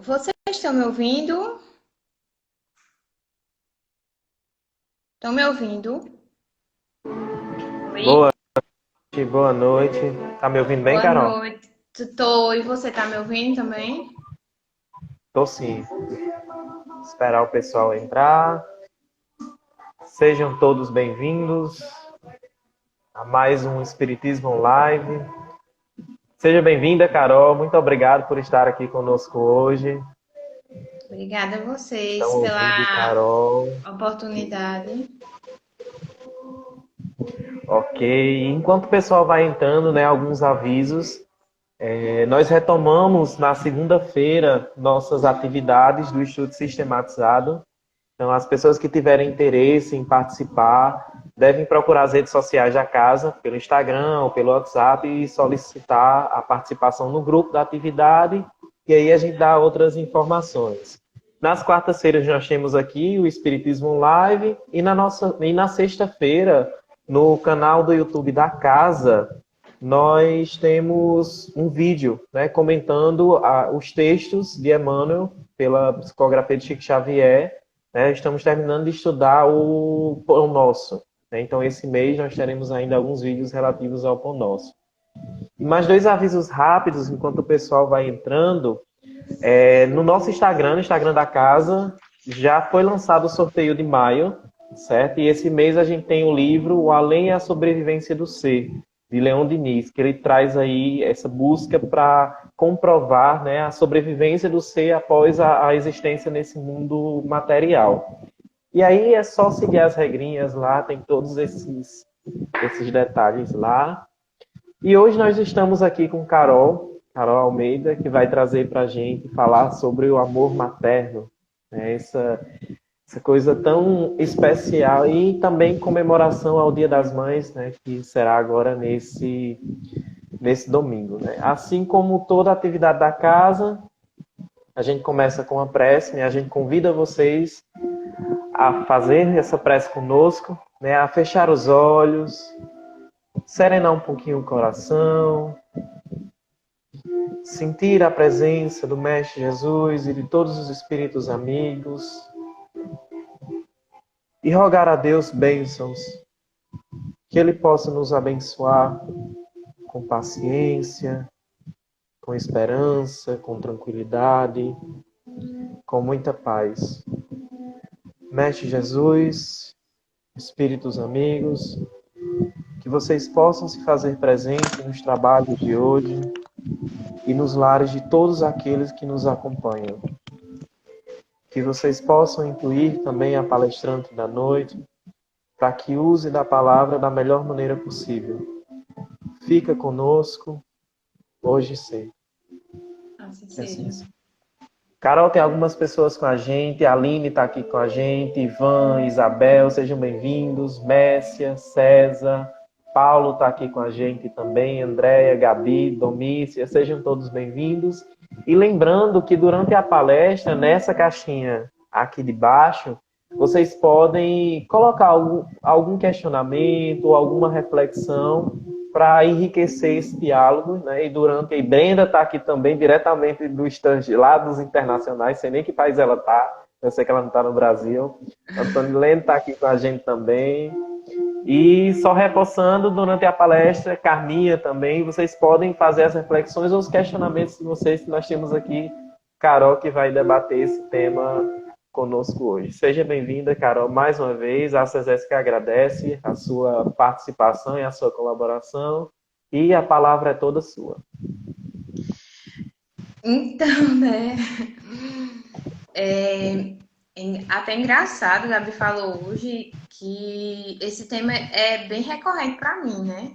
Vocês estão me ouvindo? Estão me ouvindo? Oi? Boa noite, boa noite. Tá me ouvindo bem, Boa Carol? noite. Tô. E você tá me ouvindo também? Tô sim. Esperar o pessoal entrar. Sejam todos bem-vindos a mais um Espiritismo Live. Seja bem-vinda, Carol. Muito obrigado por estar aqui conosco hoje. Obrigada a Estão vocês ouvindo, pela Carol? oportunidade. Ok. Enquanto o pessoal vai entrando, né, alguns avisos. Nós retomamos na segunda-feira nossas atividades do estudo sistematizado. Então, as pessoas que tiverem interesse em participar devem procurar as redes sociais da casa, pelo Instagram ou pelo WhatsApp, e solicitar a participação no grupo da atividade, e aí a gente dá outras informações. Nas quartas-feiras nós temos aqui o Espiritismo Live, e na sexta-feira, no canal do YouTube da casa, nós temos um vídeo, né, comentando os textos de Emmanuel pela psicografia de Chico Xavier, né. Estamos terminando de estudar o Pão Nosso, né. Então, esse mês nós teremos ainda alguns vídeos relativos ao Pão Nosso. E mais dois avisos rápidos, enquanto o pessoal vai entrando. No nosso Instagram, no Instagram da casa, já foi lançado o sorteio de maio, certo? E esse mês a gente tem o livro O Além e a Sobrevivência do Ser, de Leon Diniz, que ele traz aí essa busca para comprovar, né, a sobrevivência do ser após a existência nesse mundo material. E aí é só seguir as regrinhas lá, tem todos esses detalhes lá. E hoje nós estamos aqui com Carol Almeida, que vai trazer para a gente falar sobre o amor materno, né? Essa coisa tão especial e também comemoração ao Dia das Mães, né? Que será agora nesse domingo, né? Assim como toda atividade da casa, a gente começa com a prece, né? A gente convida vocês a fazer essa prece conosco, né? A fechar os olhos, serenar um pouquinho o coração, sentir a presença do Mestre Jesus e de todos os espíritos amigos e rogar a Deus bênçãos, que Ele possa nos abençoar com paciência, com esperança, com tranquilidade, com muita paz. Mestre Jesus, espíritos amigos, que vocês possam se fazer presente nos trabalhos de hoje e nos lares de todos aqueles que nos acompanham. Que vocês possam incluir também a palestrante da noite, para que use da palavra da melhor maneira possível. Fica conosco, hoje e sempre. Assim Que assim seja. seja. Carol, tem algumas pessoas com a gente, a Aline está aqui com a gente, Ivan, Isabel, sejam bem-vindos, Messia, César, Paulo está aqui com a gente também, Andréia, Gabi, Domícia, sejam todos bem-vindos. E lembrando que durante a palestra, nessa caixinha aqui de baixo, vocês podem colocar algum questionamento ou alguma reflexão para enriquecer esse diálogo, né? E Brenda está aqui também diretamente do estande lá dos internacionais, sei nem que país ela está, eu sei que ela não está no Brasil. Antônio Leno está aqui com a gente também. E só reforçando, durante a palestra, Carminha também, vocês podem fazer as reflexões ou os questionamentos de vocês, que nós temos aqui Carol, que vai debater esse tema conosco hoje. Seja bem-vinda, Carol, mais uma vez. A CESESC agradece a sua participação e a sua colaboração. E a palavra é toda sua. Então, né? É até engraçado, o Gabi falou hoje que esse tema é bem recorrente para mim, né?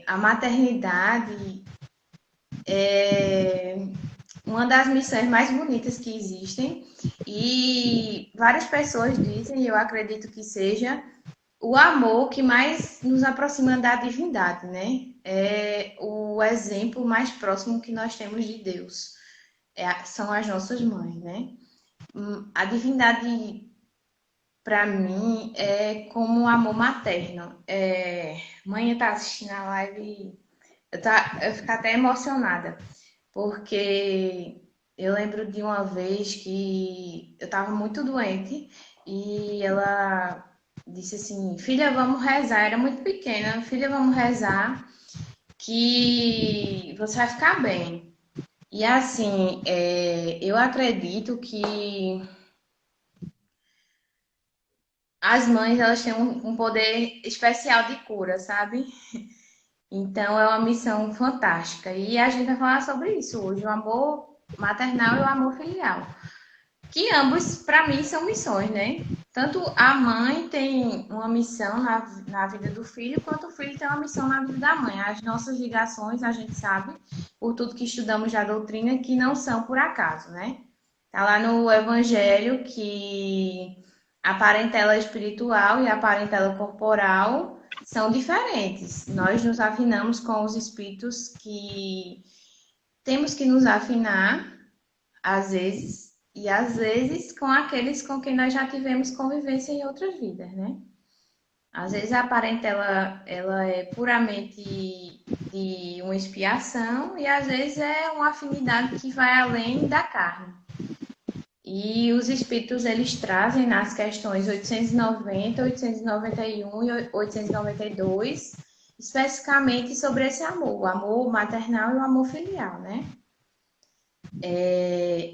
A maternidade é uma das missões mais bonitas que existem e várias pessoas dizem, e eu acredito que seja, o amor que mais nos aproxima da divindade, né? É o exemplo mais próximo que nós temos de Deus. São as nossas mães, né? A divindade, para mim, é como um amor materno. Mãe está assistindo a live, eu fico até emocionada, porque eu lembro de uma vez que eu estava muito doente e ela disse assim: Filha, vamos rezar. Era muito pequena, filha, vamos rezar que você vai ficar bem. E assim, eu acredito que as mães elas têm um poder especial de cura, sabe? Então é uma missão fantástica. E a gente vai falar sobre isso hoje, o amor maternal e o amor filial. Que ambos, para mim, são missões, né? Tanto a mãe tem uma missão na vida do filho, quanto o filho tem uma missão na vida da mãe. As nossas ligações, a gente sabe, por tudo que estudamos da doutrina, que não são por acaso, né? Tá lá no Evangelho que a parentela espiritual e a parentela corporal são diferentes. Nós nos afinamos com os espíritos que temos que nos afinar, às vezes, e às vezes com aqueles com quem nós já tivemos convivência em outras vidas, né? Às vezes a parentela ela é puramente de uma expiação e às vezes é uma afinidade que vai além da carne. E os espíritos eles trazem nas questões 890, 891 e 892 especificamente sobre esse amor, o amor maternal e o amor filial, né?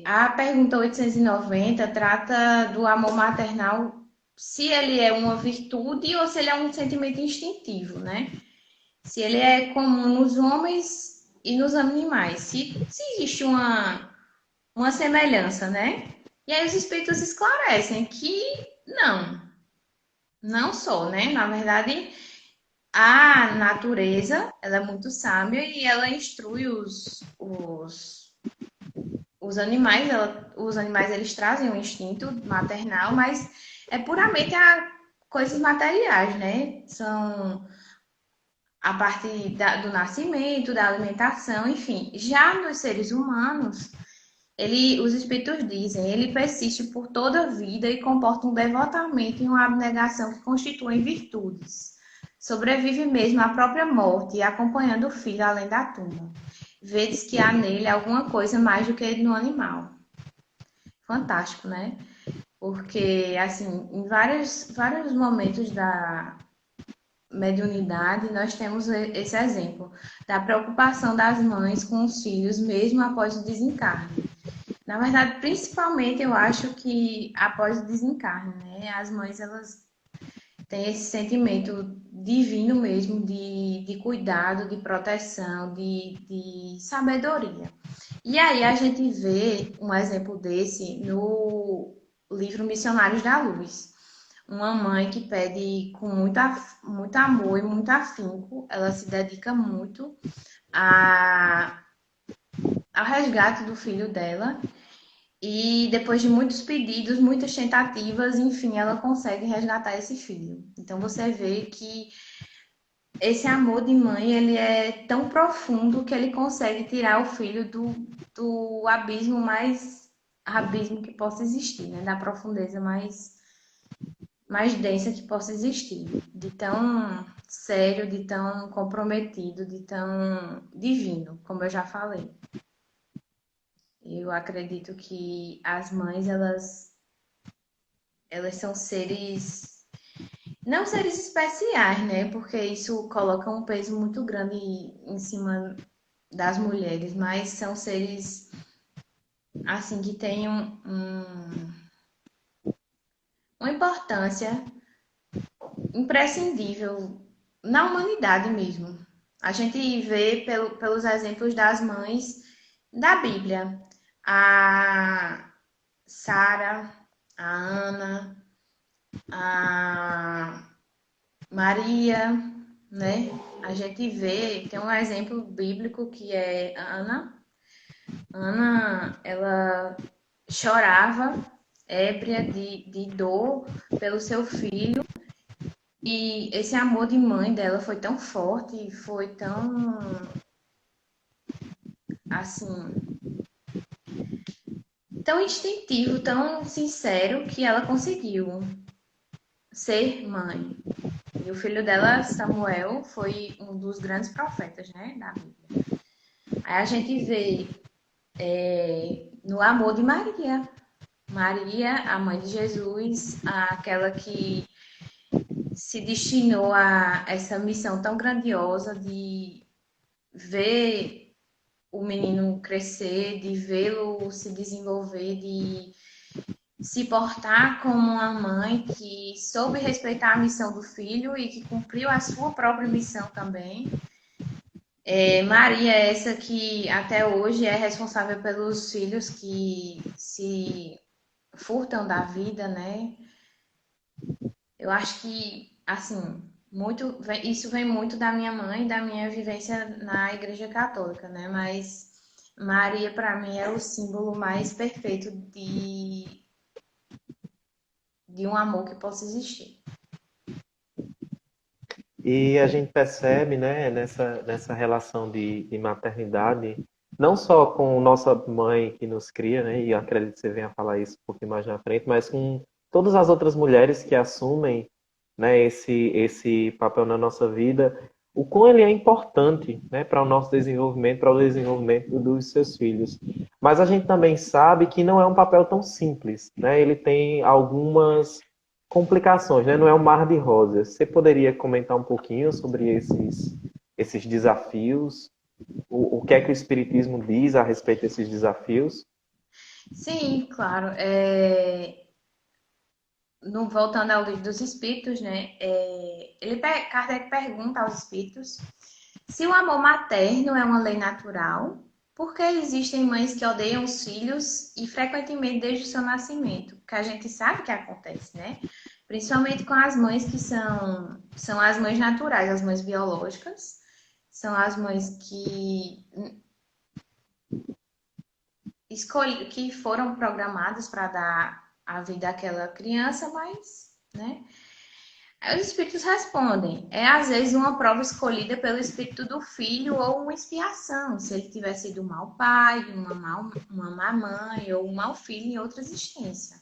A pergunta 890 trata do amor maternal, se ele é uma virtude ou se ele é um sentimento instintivo, né? Se ele é comum nos homens e nos animais, se existe uma semelhança, né? E aí os espíritos esclarecem que não só, né? Na verdade, a natureza, ela é muito sábia e ela instrui os animais, os animais eles trazem um instinto maternal, mas é puramente coisas materiais, né? São a parte do nascimento, da alimentação, enfim. Já nos seres humanos, os espíritos dizem, ele persiste por toda a vida e comporta um devotamento e uma abnegação que constituem virtudes. Sobrevive mesmo à própria morte, acompanhando o filho além da tumba. Vedes que há nele alguma coisa mais do que no animal. Fantástico, né? Porque, assim, em vários momentos da mediunidade, nós temos esse exemplo da preocupação das mães com os filhos, mesmo após o desencarne. Na verdade, principalmente, eu acho que após o desencarne, né? As mães, elas têm esse sentimento divino mesmo de cuidado, de proteção, de sabedoria. E aí a gente vê um exemplo desse no livro Missionários da Luz. Uma mãe que pede com muito amor e muito afinco, ela se dedica muito ao resgate do filho dela. E depois de muitos pedidos, muitas tentativas, enfim, ela consegue resgatar esse filho. Então você vê que esse amor de mãe, ele é tão profundo que ele consegue tirar o filho do abismo que possa existir, né? Da profundeza mais densa que possa existir. De tão sério, de tão comprometido, de tão divino, como eu já falei. Eu acredito que as mães, elas são seres, não seres especiais, né? Porque isso coloca um peso muito grande em cima das mulheres, mas são seres, assim, que têm uma importância imprescindível na humanidade mesmo. A gente vê pelos exemplos das mães da Bíblia. A Sara, a Ana, a Maria, né? A gente vê, tem um exemplo bíblico que é Ana. Ana, ela chorava, ébria de dor pelo seu filho. E esse amor de mãe dela foi tão forte, foi tão, assim, tão instintivo, tão sincero, que ela conseguiu ser mãe. E o filho dela, Samuel, foi um dos grandes profetas, né, da Bíblia. Aí a gente vê no amor de Maria. Maria, a mãe de Jesus, aquela que se destinou a essa missão tão grandiosa de ver o menino crescer, de vê-lo se desenvolver, de se portar como uma mãe que soube respeitar a missão do filho e que cumpriu a sua própria missão também. Maria é essa que até hoje é responsável pelos filhos que se furtam da vida, né? Eu acho que, assim, isso vem muito da minha mãe, da minha vivência na Igreja Católica, né? Mas Maria, para mim, é o símbolo mais perfeito de um amor que possa existir. E a gente percebe, né, nessa relação de maternidade, não só com nossa mãe que nos cria, né, e acredito que você venha falar isso um pouquinho mais na frente, mas com todas as outras mulheres que assumem, né, esse papel na nossa vida, o quão ele é importante, né, para o nosso desenvolvimento, para o desenvolvimento dos seus filhos. Mas a gente também sabe que não é um papel tão simples, né, ele tem algumas complicações, né? Não é um mar de rosas. Você poderia comentar um pouquinho sobre esses desafios? O que é que o Espiritismo diz a respeito desses desafios? Sim, claro. Voltando ao livro dos Espíritos, né? Kardec pergunta aos Espíritos se o amor materno é uma lei natural, por que existem mães que odeiam os filhos e frequentemente desde o seu nascimento? Que a gente sabe que acontece, né? Principalmente com as mães que são as mães naturais, as mães biológicas, são as mães que foram programadas para dar a vida àquela criança, mas, né? Aí os espíritos respondem: é às vezes uma prova escolhida pelo espírito do filho ou uma expiação, se ele tiver sido um mau pai, uma má mãe ou um mau filho em outra existência.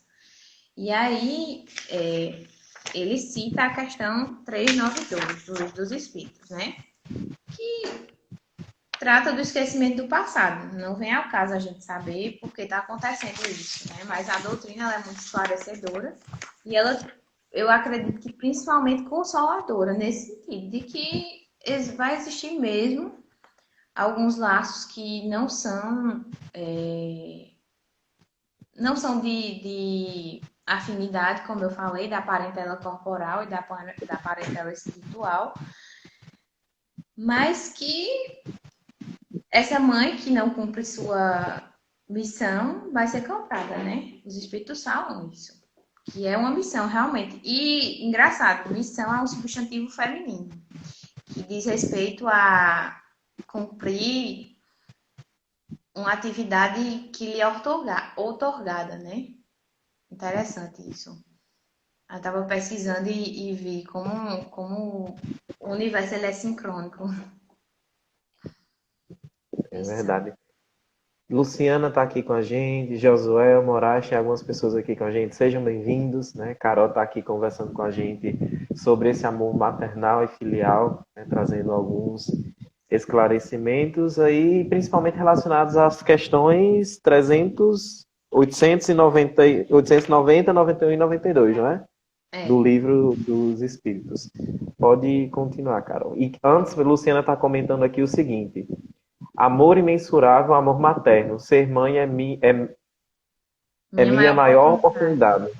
E aí ele cita a questão 392 dos espíritos, né? Que trata do esquecimento do passado. Não vem ao caso a gente saber por que está acontecendo isso, né? Mas a doutrina ela é muito esclarecedora e ela, eu acredito que principalmente consoladora nesse sentido de que vai existir mesmo alguns laços que não são de afinidade, como eu falei, da parentela corporal e da parentela espiritual, mas que essa mãe que não cumpre sua missão vai ser cobrada, né? Os espíritos falam isso. Que é uma missão, realmente. E, engraçado, missão é um substantivo feminino, que diz respeito a cumprir uma atividade que lhe é outorgada, né? Interessante isso. Eu estava pesquisando e vi como o universo ele é sincrônico. É verdade. Luciana está aqui com a gente, Josué, Moraes, tem algumas pessoas aqui com a gente. Sejam bem-vindos, né? Carol está aqui conversando com a gente sobre esse amor maternal e filial, né? Trazendo alguns esclarecimentos aí, principalmente relacionados às questões 300, 890, 890, 91 e 92, não é? Do livro dos Espíritos. Pode continuar, Carol. E antes, a Luciana está comentando aqui o seguinte: amor imensurável, amor materno. Ser mãe é minha maior oportunidade.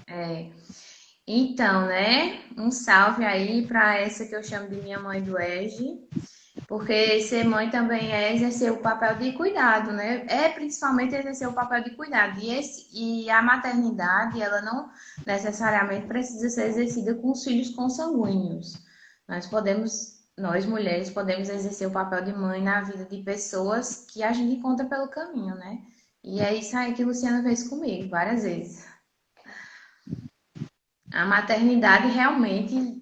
Então, né? Um salve aí para essa que eu chamo de minha mãe do EJE, porque ser mãe também é exercer o papel de cuidado, né? É principalmente exercer o papel de cuidado. E a maternidade, ela não necessariamente precisa ser exercida com os filhos consanguíneos. Nós mulheres podemos exercer o papel de mãe na vida de pessoas que a gente encontra pelo caminho, né? E é isso aí que a Luciana fez comigo várias vezes. A maternidade realmente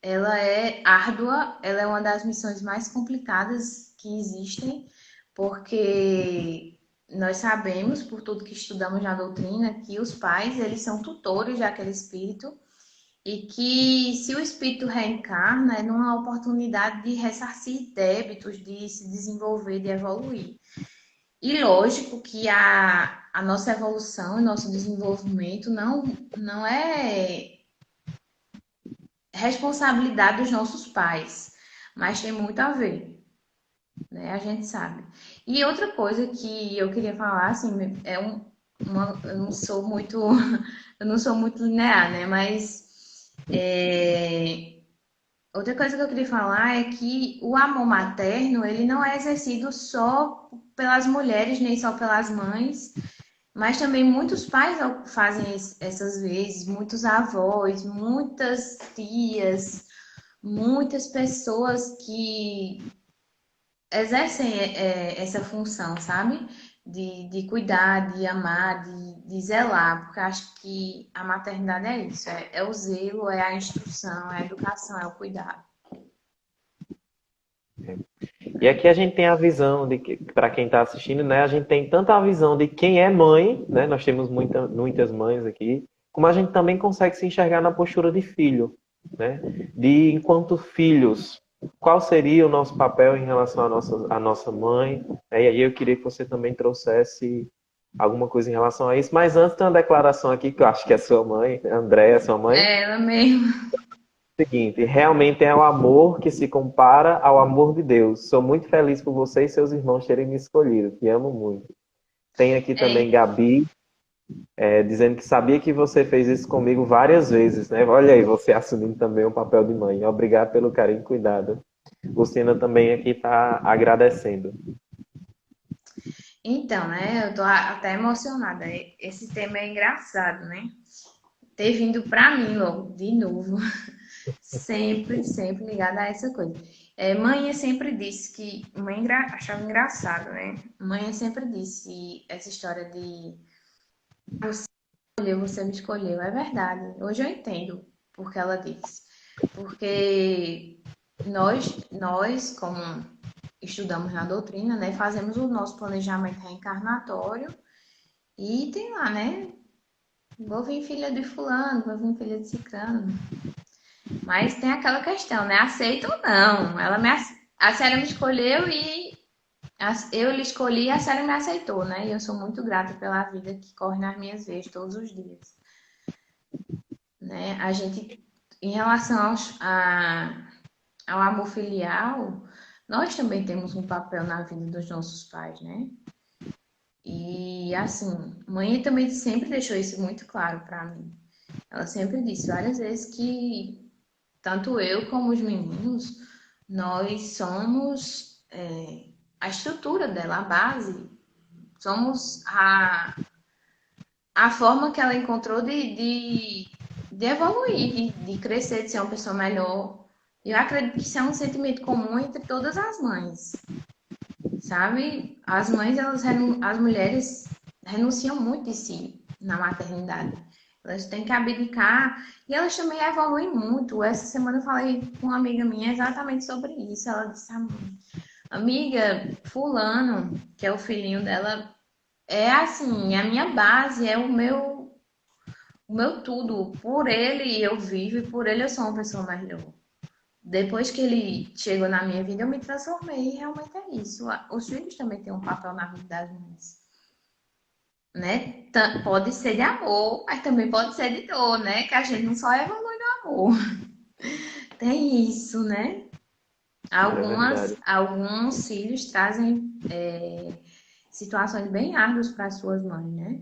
ela é árdua, ela é uma das missões mais complicadas que existem, porque nós sabemos, por tudo que estudamos na doutrina, que os pais, eles são tutores daquele espírito e que se o espírito reencarna é numa oportunidade de ressarcir débitos, de se desenvolver, de evoluir. E lógico que a nossa evolução e nosso desenvolvimento não é responsabilidade dos nossos pais, mas tem muito a ver, né? A gente sabe. E outra coisa que eu queria falar, assim, eu não sou muito, eu não sou muito linear, né? Mas outra coisa que eu queria falar é que o amor materno, ele não é exercido só pelas mulheres, nem só pelas mães, mas também muitos pais fazem essas vezes, muitos avós, muitas tias, muitas pessoas que exercem essa função, sabe? De cuidar, de amar, de zelar, porque eu acho que a maternidade é isso, é o zelo, é a instrução, é a educação, é o cuidado. E aqui a gente tem a visão de que, para quem está assistindo, né, a gente tem tanto a visão de quem é mãe, né, nós temos muitas mães aqui, como a gente também consegue se enxergar na postura de filho, né, de enquanto filhos, qual seria o nosso papel em relação à nossa mãe, né, e aí eu queria que você também trouxesse alguma coisa em relação a isso, mas antes tem uma declaração aqui que eu acho que é sua mãe, Andréia, sua mãe. É ela mesmo. Seguinte, realmente é o amor que se compara ao amor de Deus. Sou muito feliz por você e seus irmãos terem me escolhido. Te amo muito. Tem aqui também É, Gabi, dizendo que sabia que você fez isso comigo várias vezes, né? Olha aí, você assumindo também o papel de mãe. Obrigado pelo carinho e cuidado. Luciana também aqui está agradecendo. então, né, eu tô até emocionada. Esse tema é engraçado, né? Ter vindo pra mim logo, de novo. Sempre, sempre ligada a essa coisa. Mãe sempre disse que. Achava engraçado, né? Mãe sempre disse essa história de você me escolheu. É verdade. Hoje eu entendo porque ela disse. Porque nós, como estudamos na doutrina, né, fazemos o nosso planejamento reencarnatório e tem lá, né? Vou vir filha de fulano, vou vir filha de cicrano. Mas tem aquela questão, né? Aceita ou não? A Série me escolheu e eu lhe escolhi e a Série me aceitou, né? E eu sou muito grata pela vida que corre nas minhas veias todos os dias, né? A gente, em relação ao amor filial, nós também temos um papel na vida dos nossos pais, né? E assim, mãe também sempre deixou isso muito claro para mim. Ela sempre disse várias vezes que tanto eu como os meninos, nós somos a estrutura dela, a base, somos a forma que ela encontrou de evoluir, de crescer, de ser uma pessoa melhor. Eu acredito que isso é um sentimento comum entre todas as mães, sabe? As mães, as mulheres renunciam muito de si na maternidade. Elas têm que abdicar e elas também evoluem muito. Essa semana eu falei com uma amiga minha exatamente sobre isso. Ela disse, amiga, fulano, que é o filhinho dela, é assim, é a minha base, é o meu tudo. Por ele eu vivo e por ele eu sou uma pessoa melhor. Depois que ele chegou na minha vida, eu me transformei e realmente é isso. Os filhos também têm um papel na vida das mães, né? Pode ser de amor, mas também pode ser de dor, né? Que a gente não só evolui no amor. Tem isso, né? É verdade. Alguns filhos trazem situações bem árduas para as suas mães, né?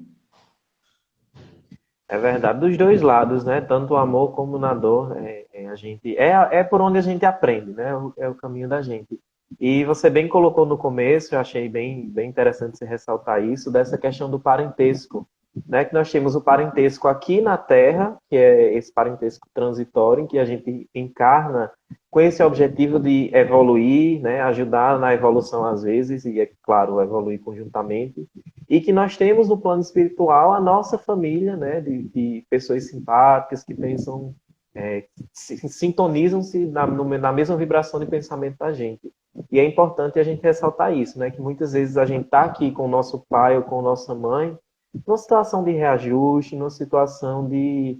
É verdade, dos dois lados, né? Tanto o amor como na dor, é por onde a gente aprende, né? É o caminho da gente. E você bem colocou no começo, eu achei bem interessante você ressaltar isso, dessa questão do parentesco, né? Que nós temos o parentesco aqui na Terra, que é esse parentesco transitório, em que a gente encarna com esse objetivo de evoluir, né? Ajudar na evolução às vezes, e é claro, evoluir conjuntamente e que nós temos no plano espiritual a nossa família, né, de pessoas simpáticas que pensam, sintonizam-se na mesma vibração de pensamento da gente. E é importante a gente ressaltar isso, né, que muitas vezes a gente está aqui com o nosso pai ou com a nossa mãe, numa situação de reajuste, numa situação de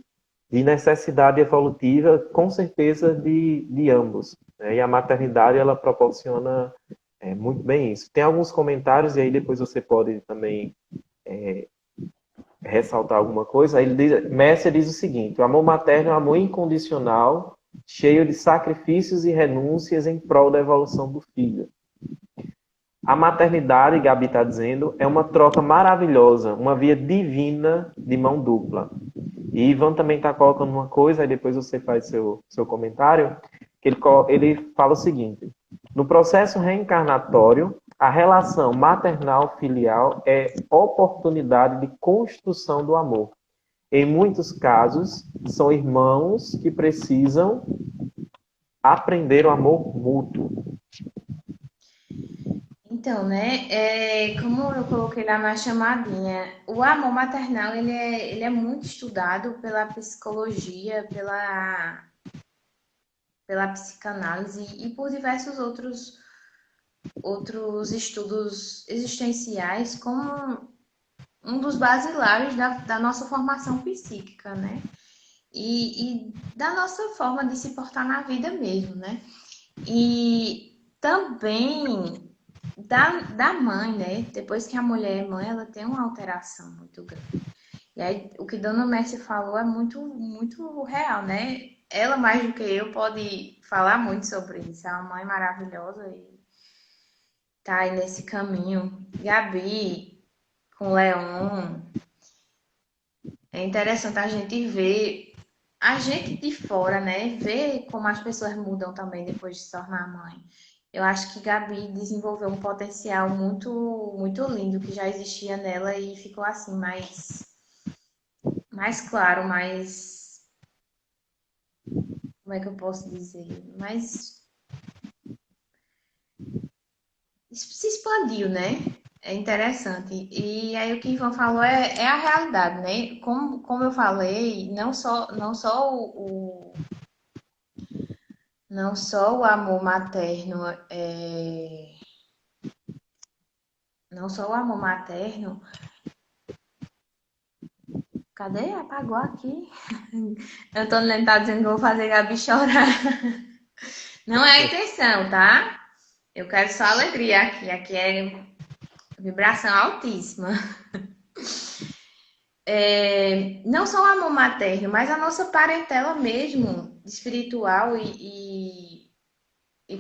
necessidade evolutiva, com certeza de ambos. Né? E a maternidade ela proporciona É muito bem isso. Tem alguns comentários, e aí depois você pode também ressaltar alguma coisa. Aí Messia diz o seguinte: o amor materno é um amor incondicional, cheio de sacrifícios e renúncias em prol da evolução do filho. A maternidade, Gabi está dizendo, é uma troca maravilhosa, uma via divina de mão dupla. E Ivan também está colocando uma coisa, aí depois você faz seu comentário, que ele fala o seguinte: no processo reencarnatório, a relação maternal-filial é oportunidade de construção do amor. Em muitos casos, são irmãos que precisam aprender o amor mútuo. Então, né, como eu coloquei lá na chamadinha, o amor maternal, ele é muito estudado pela psicologia, pela psicanálise e por diversos outros estudos existenciais como um dos basilares da nossa formação psíquica, né? E da nossa forma de se portar na vida mesmo, né? E também da mãe, né? Depois que a mulher é mãe, ela tem uma alteração muito grande. E aí, o que Dona Messi falou é muito real, né? Ela, mais do que eu, pode falar muito sobre isso. É uma mãe maravilhosa e tá aí nesse caminho. Gabi, com Leon, é interessante a gente ver, a gente de fora, né? Ver como as pessoas mudam também depois de se tornar mãe. Eu acho que Gabi desenvolveu um potencial muito lindo que já existia nela e ficou assim mais claro, mais, como é que eu posso dizer? Mais se expandiu, né? É interessante. E aí o que Ivan falou é a realidade, né? Como eu falei, não só o amor materno não só o amor materno. Cadê? Apagou aqui. Antônio Leno tá dizendo que eu vou fazer Gabi chorar. Não é a intenção, tá? Eu quero só alegria aqui. Aqui é vibração altíssima. Não só o amor materno, mas a nossa parentela mesmo, espiritual e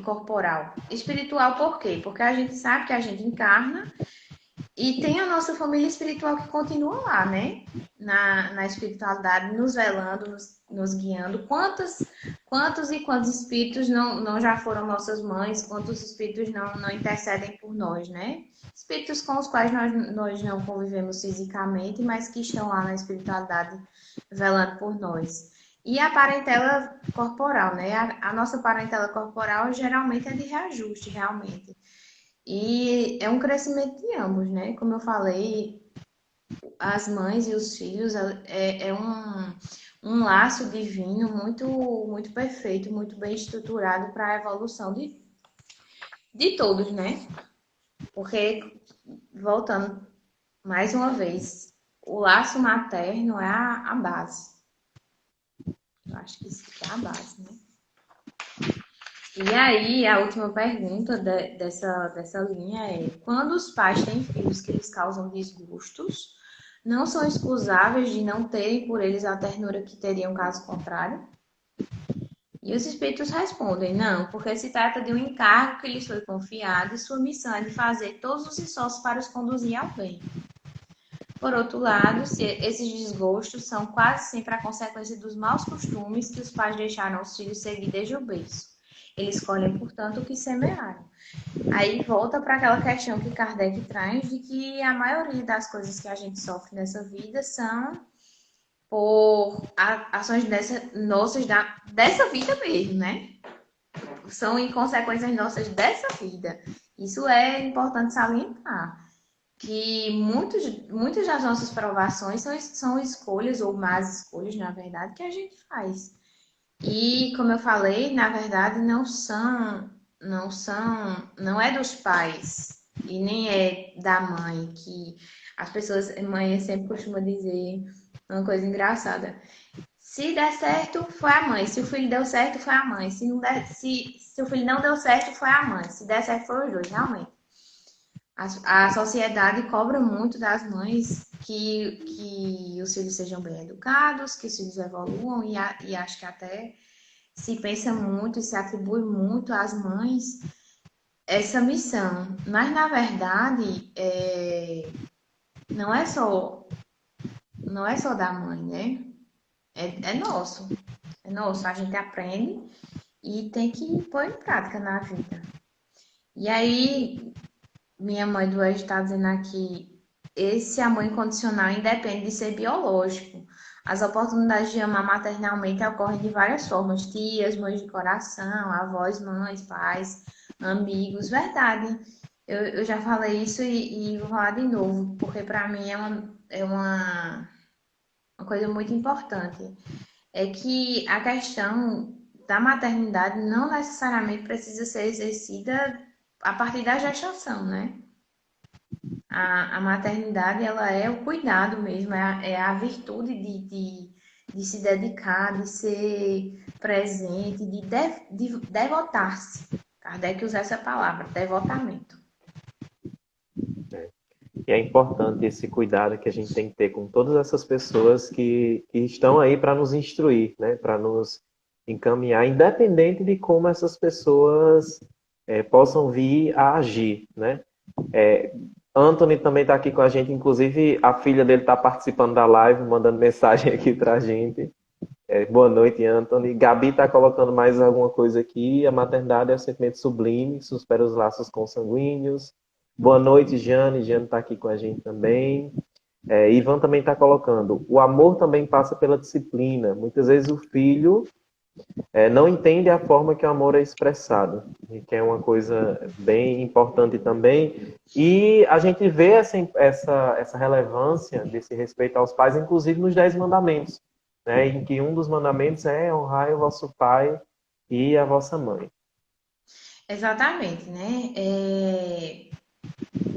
corporal. Espiritual por quê? Porque a gente sabe que a gente encarna e tem a nossa família espiritual que continua lá, né? Na espiritualidade, nos velando, nos guiando. Quantos e quantos espíritos não já foram nossas mães? Quantos espíritos não intercedem por nós, né? Espíritos com os quais nós não convivemos fisicamente, mas que estão lá na espiritualidade velando por nós. E a parentela corporal, né? A nossa parentela corporal geralmente é de reajuste, realmente. E é um crescimento de ambos, né? Como eu falei, as mães e os filhos é um laço divino muito perfeito, muito bem estruturado para a evolução de todos, né? Porque, voltando mais uma vez, o laço materno é a base. Eu acho que isso é a base, né? E aí, a última pergunta dessa linha é: quando os pais têm filhos que lhes causam desgostos, não são excusáveis de não terem por eles a ternura que teriam caso contrário? E os espíritos respondem: não, porque se trata de um encargo que lhes foi confiado e sua missão é de fazer todos os esforços para os conduzir ao bem. Por outro lado, esses desgostos são quase sempre a consequência dos maus costumes que os pais deixaram os filhos seguir desde o berço. Eles colhem, portanto, o que semearam. Aí volta para aquela questão que Kardec traz de que a maioria das coisas que a gente sofre nessa vida são por ações nossas dessa vida mesmo, né? São em consequências nossas dessa vida. Isso é importante salientar. Que muitas das nossas provações são escolhas, ou más escolhas, na verdade, que a gente faz. E, como eu falei, na verdade, não é dos pais e nem é da mãe, que as pessoas, mãe sempre costuma dizer uma coisa engraçada. Se der certo, foi a mãe. Se o filho deu certo, foi a mãe. Se o filho não deu certo, foi a mãe. Se der certo, foram os dois, realmente. A sociedade cobra muito das mães que os filhos sejam bem educados, que os filhos evoluam e acho que até se pensa muito e se atribui muito às mães essa missão. Mas, na verdade, não é só, não é só da mãe, né? É nosso. É nosso. A gente aprende e tem que pôr em prática na vida. E aí, minha mãe do Oeste está dizendo aqui, esse amor incondicional independe de ser biológico. As oportunidades de amar maternalmente ocorrem de várias formas. Tias, mães de coração, avós, mães, pais, amigos. Verdade. Eu já falei isso e vou falar de novo, porque para mim uma coisa muito importante. É que a questão da maternidade não necessariamente precisa ser exercida a partir da gestação, né? A maternidade, ela é o cuidado mesmo, é a virtude de se dedicar, de ser presente, de devotar-se. Kardec usa essa palavra, devotamento. E é importante esse cuidado que a gente tem que ter com todas essas pessoas que estão aí para nos instruir, né? Para nos encaminhar, independente de como essas pessoas possam vir a agir, né? Anthony também está aqui com a gente, inclusive a filha dele está participando da live, mandando mensagem aqui para a gente. Boa noite, Anthony. Gabi está colocando mais alguma coisa aqui. A maternidade é um sentimento sublime, supera os laços consanguíneos. Boa noite, Jane. Jane está aqui com a gente também. Ivan também está colocando. O amor também passa pela disciplina. Muitas vezes o filho não entende a forma que o amor é expressado, que é uma coisa bem importante também. E a gente vê essa relevância desse respeito aos pais, inclusive nos 10 mandamentos, né? Em que um dos mandamentos é honrar o vosso pai e a vossa mãe. Exatamente, né?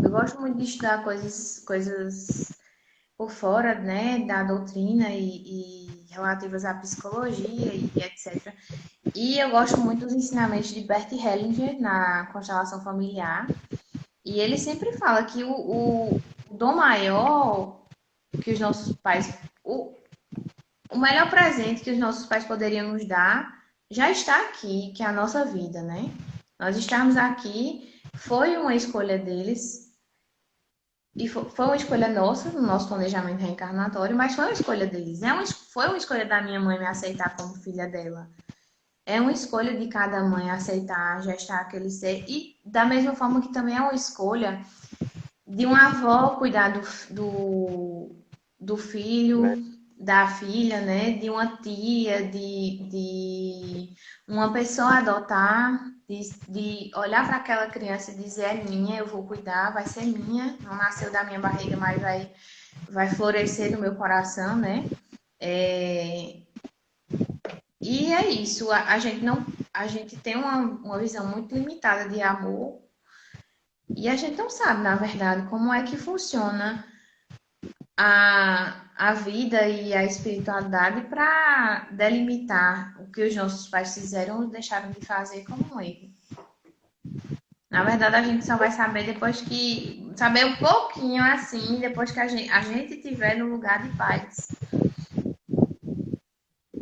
Eu gosto muito de estudar coisas por fora, né, da doutrina e relativas à psicologia e etc. E eu gosto muito dos ensinamentos de Bert Hellinger na constelação familiar. E ele sempre fala que o dom maior que os nossos pais, o melhor presente que os nossos pais poderiam nos dar já está aqui, que é a nossa vida, né? Nós estarmos aqui foi uma escolha deles. E foi uma escolha nossa, no nosso planejamento reencarnatório, mas foi uma escolha deles. Foi uma escolha da minha mãe me aceitar como filha dela. É uma escolha de cada mãe aceitar, gestar aquele ser. E da mesma forma que também é uma escolha de uma avó cuidar do filho, da filha, né? De uma tia, de uma pessoa adotar, de olhar para aquela criança e dizer é minha, eu vou cuidar, vai ser minha, não nasceu da minha barriga, mas vai florescer no meu coração, né? E é isso, a gente tem uma visão muito limitada de amor e a gente não sabe, na verdade, como é que funciona a vida e a espiritualidade para delimitar o que os nossos pais fizeram ou deixaram de fazer como um erro. Na verdade, a gente só vai saber saber um pouquinho assim, depois que a gente estiver no lugar de pais.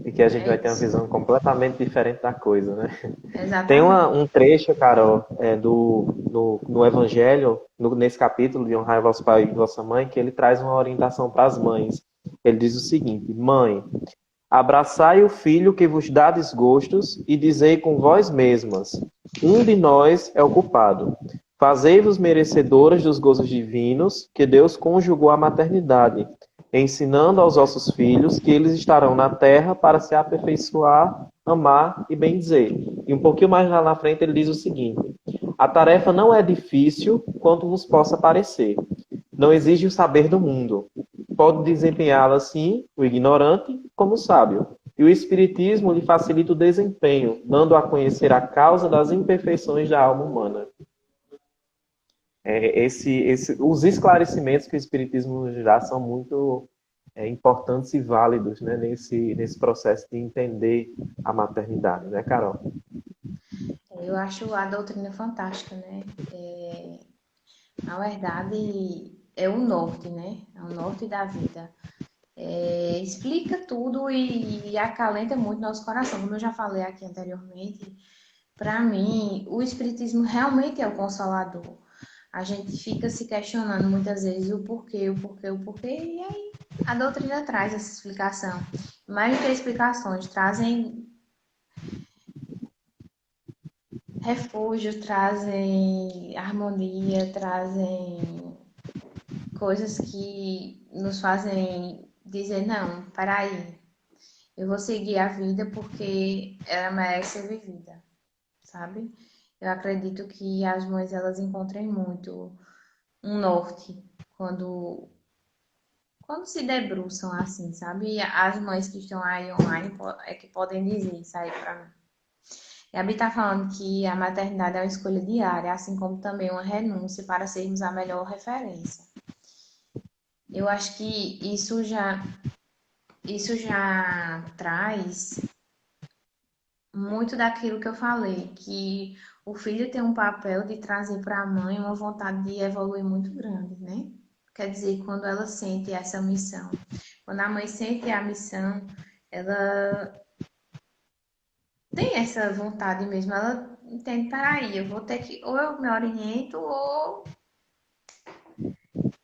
E que a gente vai ter uma visão completamente diferente da coisa, né? Exatamente. Tem um trecho, Carol, no Evangelho, nesse capítulo de honrar vosso pai e vossa mãe, que ele traz uma orientação para as mães. Ele diz o seguinte: mãe, abraçai o filho que vos dá desgostos e dizei com vós mesmas: um de nós é o culpado. Fazei-vos merecedoras dos gozos divinos que Deus conjugou à maternidade, ensinando aos vossos filhos que eles estarão na terra para se aperfeiçoar, amar e bendizer. E um pouquinho mais lá na frente ele diz o seguinte: a tarefa não é difícil quanto vos possa parecer. Não exige o saber do mundo. Pode desempenhá-la assim, o ignorante, como o sábio. E o Espiritismo lhe facilita o desempenho, dando a conhecer a causa das imperfeições da alma humana. Os esclarecimentos que o Espiritismo nos dá são muito importantes e válidos, né, nesse processo de entender a maternidade, né, Carol? Eu acho a doutrina fantástica, né? Na verdade, é o norte, né? É o norte da vida. Explica tudo e acalenta muito nosso coração. Como eu já falei aqui anteriormente, para mim, o Espiritismo realmente é o consolador. A gente fica se questionando muitas vezes o porquê, o porquê, o porquê, e aí a doutrina traz essa explicação. Mais do que explicações, trazem refúgio, trazem harmonia, trazem coisas que nos fazem dizer, não, peraí, eu vou seguir a vida porque ela merece ser vivida, sabe? Eu acredito que as mães elas encontrem muito um norte quando se debruçam assim, sabe? E as mães que estão aí online é que podem dizer isso aí pra mim. Gabi está falando que a maternidade é uma escolha diária, assim como também uma renúncia para sermos a melhor referência. Eu acho que isso já traz muito daquilo que eu falei, que o filho tem um papel de trazer para a mãe uma vontade de evoluir muito grande, né? Quer dizer, quando ela sente essa missão, quando a mãe sente a missão, ela tem essa vontade mesmo, ela entende, peraí, eu vou ter que, ou eu me oriento, ou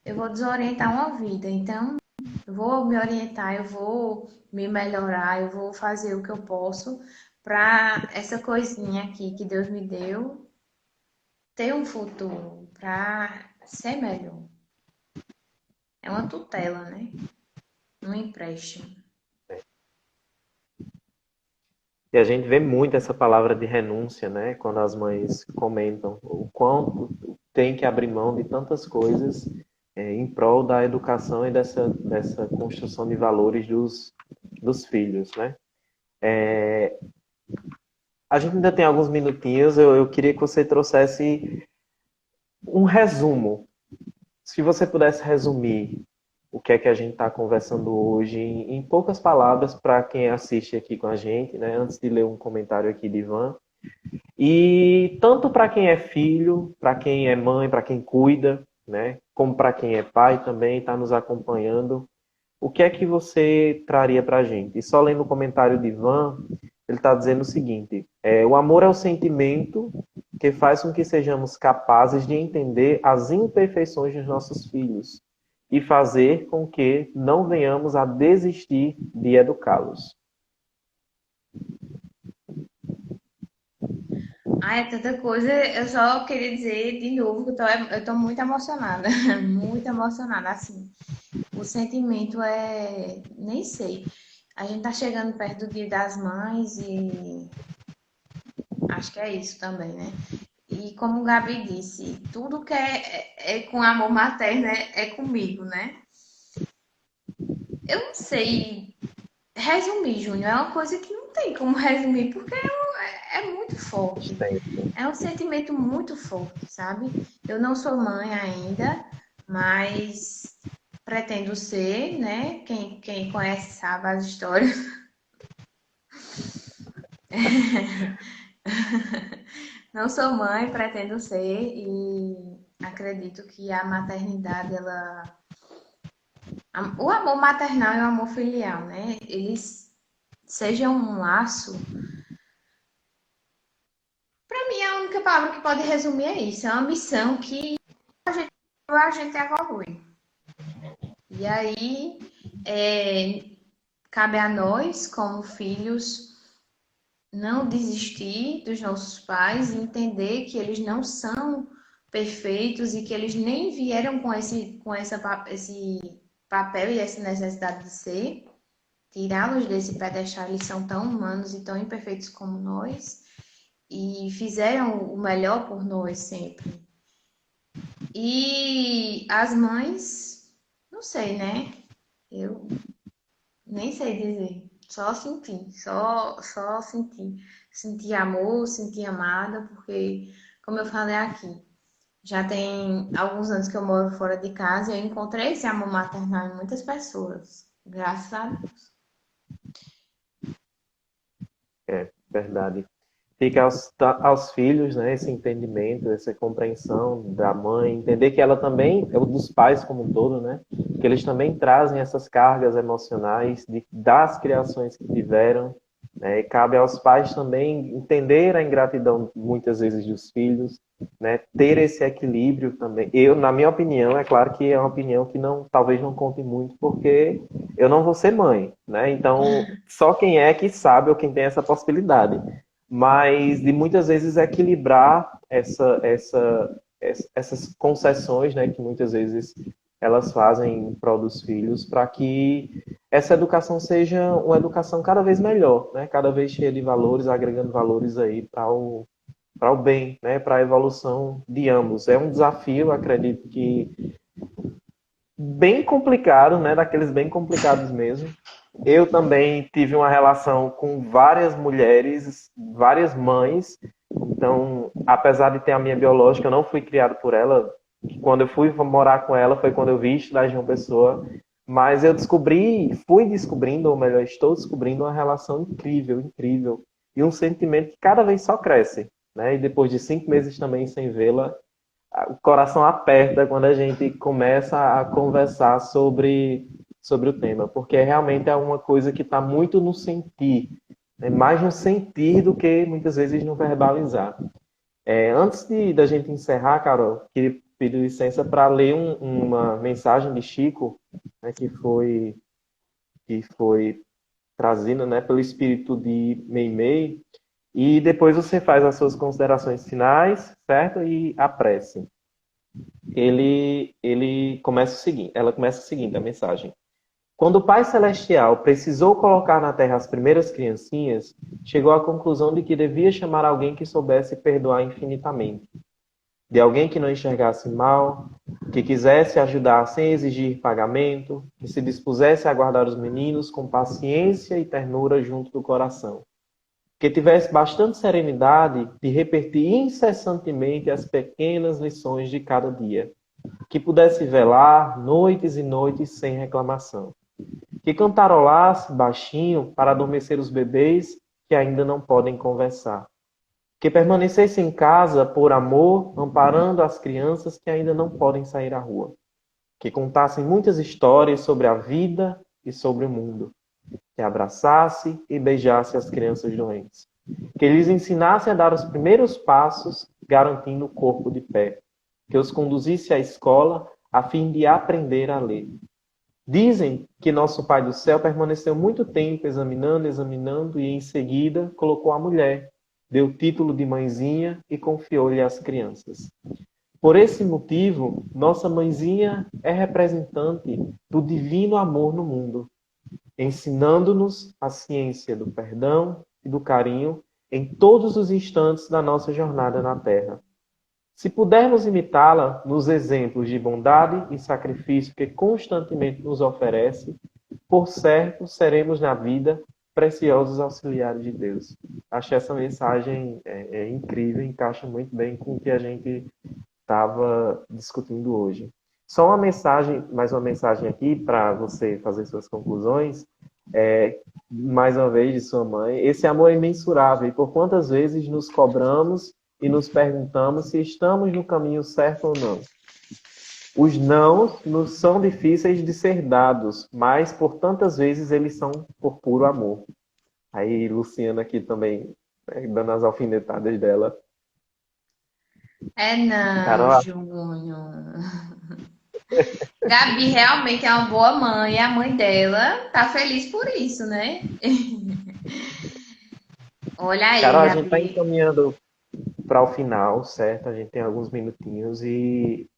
eu vou desorientar uma vida. Então, eu vou me orientar, eu vou me melhorar, eu vou fazer o que eu posso para essa coisinha aqui que Deus me deu ter um futuro, para ser melhor. É uma tutela, né? Um empréstimo. E a gente vê muito essa palavra de renúncia, né? Quando as mães comentam o quanto tem que abrir mão de tantas coisas em prol da educação e dessa construção de valores dos filhos, né? A gente ainda tem alguns minutinhos, eu queria que você trouxesse um resumo. Se você pudesse resumir o que é que a gente está conversando hoje em poucas palavras para quem assiste aqui com a gente, né? Antes de ler um comentário aqui de Ivan. E tanto para quem é filho, para quem é mãe, para quem cuida, né? Como para quem é pai também, está nos acompanhando. O que é que você traria para a gente? E só lendo o comentário de Ivan, ele está dizendo o seguinte: o amor é o sentimento que faz com que sejamos capazes de entender as imperfeições dos nossos filhos e fazer com que não venhamos a desistir de educá-los. Ah, é tanta coisa. Eu só queria dizer de novo que eu tô muito emocionada. Muito emocionada, assim. O sentimento é. Nem sei. A gente tá chegando perto do Dia das Mães e acho que é isso também, né? E como o Gabi disse, tudo que é com amor materno é comigo, né? Eu não sei resumir, Júnior, é uma coisa que não tem como resumir, porque é muito forte. É um sentimento muito forte, sabe? Eu não sou mãe ainda, mas pretendo ser, né? Quem conhece sabe as histórias. Não sou mãe, pretendo ser e acredito que a maternidade, o amor maternal e o amor filial, né? Eles sejam um laço. Para mim, a única palavra que pode resumir é isso. É uma missão que a gente evolui. E aí, cabe a nós, como filhos, não desistir dos nossos pais e entender que eles não são perfeitos e que eles nem vieram esse papel e essa necessidade de ser, tirá-los desse pedestal, eles são tão humanos e tão imperfeitos como nós e fizeram o melhor por nós sempre. E as mães, não sei, né? Eu nem sei dizer. Só senti, só senti. Senti amor, senti amada, porque, como eu falei aqui, já tem alguns anos que eu moro fora de casa e eu encontrei esse amor maternal em muitas pessoas. Graças a Deus. É verdade. Fica aos filhos, né, esse entendimento, essa compreensão da mãe, entender que ela também, é o dos pais como um todo, né, que eles também trazem essas cargas emocionais das criações que tiveram, né, e cabe aos pais também entender a ingratidão, muitas vezes, dos filhos, né, ter esse equilíbrio também. Eu, na minha opinião, é claro que é uma opinião que não, talvez não conte muito, porque eu não vou ser mãe, né, então só quem é que sabe ou quem tem essa possibilidade, mas de muitas vezes equilibrar essas concessões, né, que muitas vezes elas fazem em prol dos filhos, para que essa educação seja uma educação cada vez melhor, né, cada vez cheia de valores, agregando valores aí para o bem, né, para a evolução de ambos. É um desafio, acredito que bem complicado, né, daqueles bem complicados mesmo. Eu também tive uma relação com várias mulheres, várias mães. Então, apesar de ter a minha biológica, eu não fui criado por ela. Quando eu fui morar com ela, foi quando eu vi estudar de uma pessoa. Mas eu fui descobrindo, ou melhor, estou descobrindo uma relação incrível, incrível. E um sentimento que cada vez só cresce. Né? E depois de 5 meses também sem vê-la, o coração aperta quando a gente começa a conversar sobre o tema, porque realmente é uma coisa que está muito no sentir, né? Mais no sentir do que muitas vezes no verbalizar. Antes da gente encerrar, Carol, queria pedir licença para ler uma mensagem de Chico, né, que foi trazida, né, pelo espírito de Meimei, e depois você faz as suas considerações finais, certo? E a prece. Ele começa o seguinte, ela começa o seguinte, a mensagem. Quando o Pai Celestial precisou colocar na Terra as primeiras criancinhas, chegou à conclusão de que devia chamar alguém que soubesse perdoar infinitamente, de alguém que não enxergasse mal, que quisesse ajudar sem exigir pagamento, que se dispusesse a guardar os meninos com paciência e ternura junto do coração, que tivesse bastante serenidade de repetir incessantemente as pequenas lições de cada dia, que pudesse velar noites e noites sem reclamação, que cantarolasse baixinho para adormecer os bebês que ainda não podem conversar, que permanecesse em casa por amor, amparando as crianças que ainda não podem sair à rua, que contassem muitas histórias sobre a vida e sobre o mundo, que abraçasse e beijasse as crianças doentes, que lhes ensinasse a dar os primeiros passos, garantindo o corpo de pé, que os conduzisse à escola a fim de aprender a ler. Dizem que nosso Pai do Céu permaneceu muito tempo examinando, examinando e em seguida colocou a mulher, deu o título de mãezinha e confiou-lhe as crianças. Por esse motivo, nossa mãezinha é representante do divino amor no mundo, ensinando-nos a ciência do perdão e do carinho em todos os instantes da nossa jornada na Terra. Se pudermos imitá-la nos exemplos de bondade e sacrifício que constantemente nos oferece, por certo seremos na vida preciosos auxiliares de Deus. Acho essa mensagem incrível, encaixa muito bem com o que a gente estava discutindo hoje. Só uma mensagem, mais uma mensagem aqui para você fazer suas conclusões. Mais uma vez de sua mãe. Esse amor é imensurável e por quantas vezes nos cobramos e nos perguntamos se estamos no caminho certo ou não. Os nãos nos são difíceis de ser dados, mas por tantas vezes eles são por puro amor. Aí Luciana aqui também, né, dando as alfinetadas dela. É não, Carol, Júnior. Gabi realmente é uma boa mãe, a mãe dela tá feliz por isso, né? Olha aí, Carol, a gente está Gabi. encaminhando para o final, certo? A gente tem alguns minutinhos e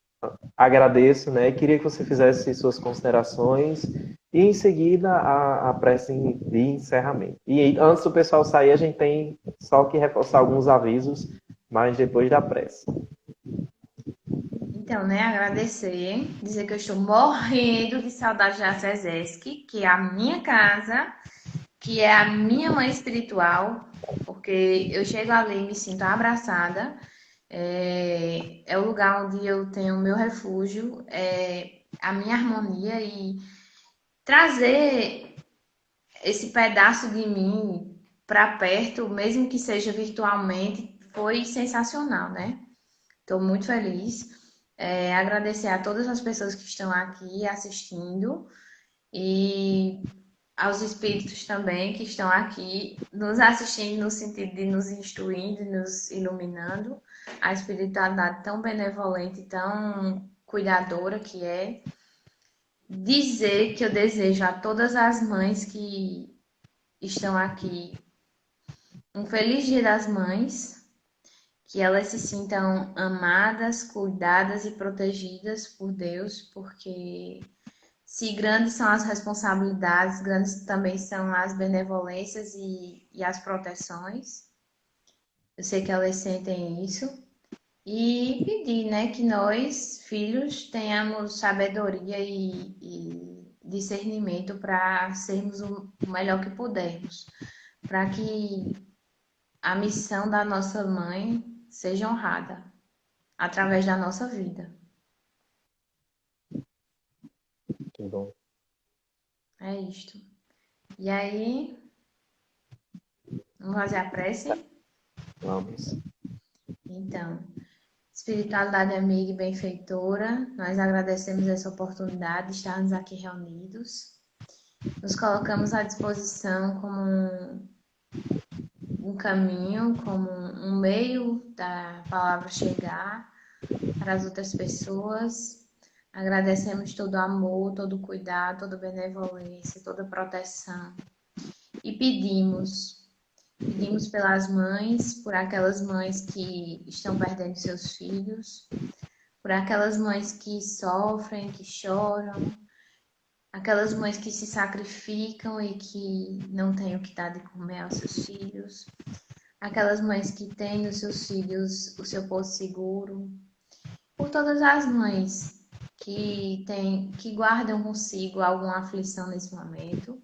agradeço, né? Queria que você fizesse suas considerações e em seguida a prece de encerramento. E antes do pessoal sair, a gente tem só que reforçar alguns avisos, mas depois da prece. Então, né, agradecer, dizer que eu estou morrendo de saudade da SESESC, que é a minha casa, que é a minha mãe espiritual, porque eu chego ali e me sinto abraçada. É o lugar onde eu tenho o meu refúgio, é a minha harmonia e trazer esse pedaço de mim para perto, mesmo que seja virtualmente, foi sensacional, né? Estou muito feliz. Agradecer a todas as pessoas que estão aqui assistindo e aos espíritos também que estão aqui nos assistindo no sentido de nos instruindo, nos iluminando. A espiritualidade tão benevolente, tão cuidadora que é. Dizer que eu desejo a todas as mães que estão aqui um feliz Dia das Mães, que elas se sintam amadas, cuidadas e protegidas por Deus, porque se grandes são as responsabilidades, grandes também são as benevolências e as proteções. Eu sei que elas sentem isso. E pedir, né, que nós, filhos, tenhamos sabedoria e discernimento para sermos o melhor que pudermos, para que a missão da nossa mãe seja honrada através da nossa vida. Que bom. É isto. E aí, vamos fazer a prece? Vamos. Então, espiritualidade amiga e benfeitora, nós agradecemos essa oportunidade de estarmos aqui reunidos. Nos colocamos à disposição como um caminho, como um meio da palavra chegar para as outras pessoas. Agradecemos todo o amor, todo o cuidado, toda a benevolência, toda a proteção. E pedimos pelas mães, por aquelas mães que estão perdendo seus filhos, por aquelas mães que sofrem, que choram, aquelas mães que se sacrificam e que não têm o que dar de comer aos seus filhos, aquelas mães que têm nos seus filhos o seu posto seguro, por todas as mães que guardam consigo alguma aflição nesse momento.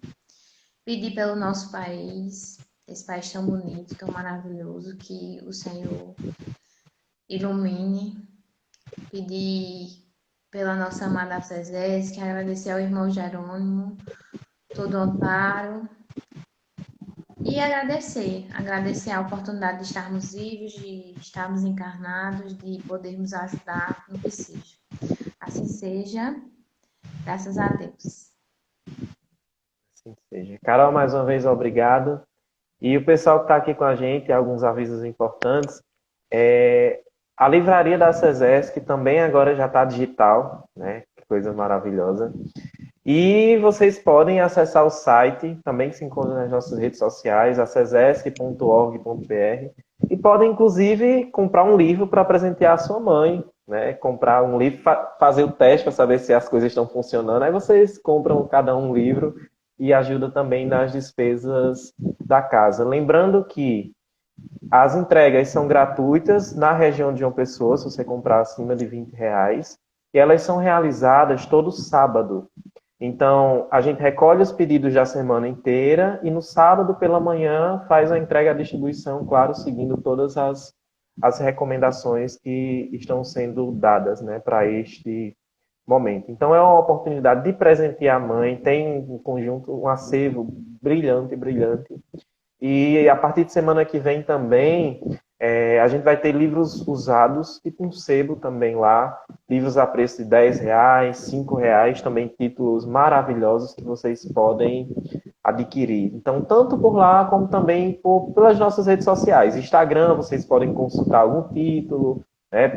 Pedir pelo nosso país, esse país tão bonito, tão maravilhoso, que o Senhor ilumine. Pedir pela nossa amada Cesés, agradecer ao irmão Jerônimo, todo o amparo. E agradecer a oportunidade de estarmos vivos, de estarmos encarnados, de podermos ajudar no que seja. Assim seja, graças a Deus. Assim seja. Carol, mais uma vez, obrigado. E o pessoal que está aqui com a gente, alguns avisos importantes. A livraria da SESESC também agora já está digital, né? Que coisa maravilhosa. E vocês podem acessar o site, também que se encontra nas nossas redes sociais, acesesc.org.br, e podem, inclusive, comprar um livro para presentear a sua mãe, né? Comprar um livro, fazer o teste para saber se as coisas estão funcionando. Aí vocês compram cada um livro e ajuda também nas despesas da casa. Lembrando que as entregas são gratuitas na região de João Pessoa, se você comprar acima de R$ 20, e elas são realizadas todo sábado. Então, a gente recolhe os pedidos da semana inteira e no sábado pela manhã faz a entrega à distribuição, claro, seguindo todas as recomendações que estão sendo dadas, né, para este momento. Então, é uma oportunidade de presentear a mãe, tem um conjunto, um acervo brilhante, brilhante. E a partir de semana que vem também, a gente vai ter livros usados, tipo um sebo também lá, livros a preço de R$ 10, R$ 5, também títulos maravilhosos que vocês podem adquirir. Então, tanto por lá, como também pelas nossas redes sociais. Instagram, vocês podem consultar algum título,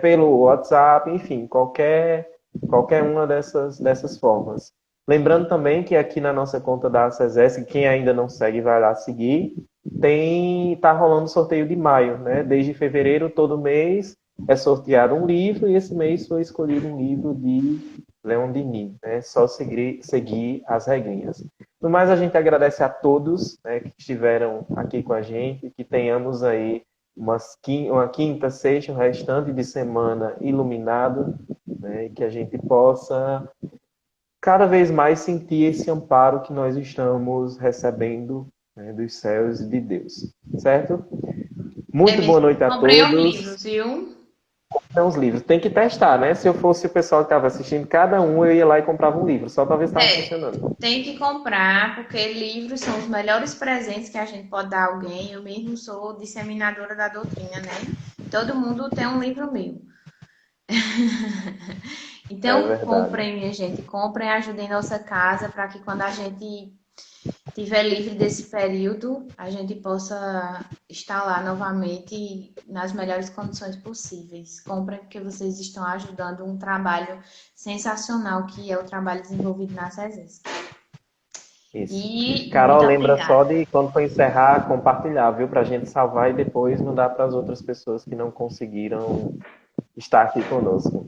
pelo WhatsApp, enfim, qualquer uma dessas formas. Lembrando também que aqui na nossa conta da SESESC, quem ainda não segue, vai lá seguir, tá rolando sorteio de maio, né? Desde fevereiro, todo mês, é sorteado um livro, e esse mês foi escolhido um livro de Leon Denis, né? Só seguir as regrinhas. No mais, a gente agradece a todos, né, que estiveram aqui com a gente, que tenhamos aí uma quinta, sexta, um restante de semana iluminado, né, e que a gente possa cada vez mais sentir esse amparo que nós estamos recebendo, né, dos céus e de Deus. Certo? Muito boa noite a Comprei um todos. livro, viu? São os livros. Tem que testar, né? Se eu fosse o pessoal que estava assistindo, cada um eu ia lá e comprava um livro, só para ver se estava É, funcionando. tem que comprar, porque livros são os melhores presentes que a gente pode dar a alguém. Eu mesmo sou disseminadora da doutrina, né? Todo mundo tem um livro meu. É Então, verdade. comprem, minha gente, comprem, ajudem nossa casa para que quando a gente tiver livre desse período, a gente possa estar lá novamente nas melhores condições possíveis. Comprem porque vocês estão ajudando um trabalho sensacional que é o trabalho desenvolvido na SESESC. Isso. E Carol, muito lembra só obrigada. de quando for encerrar, compartilhar, viu? Para a gente salvar e depois mandar para as outras pessoas que não conseguiram estar aqui conosco.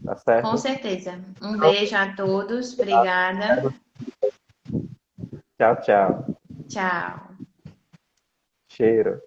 Tá Com certo? certeza. Um beijo a todos. Obrigada. Tchau, tchau. Tchau. Cheiro.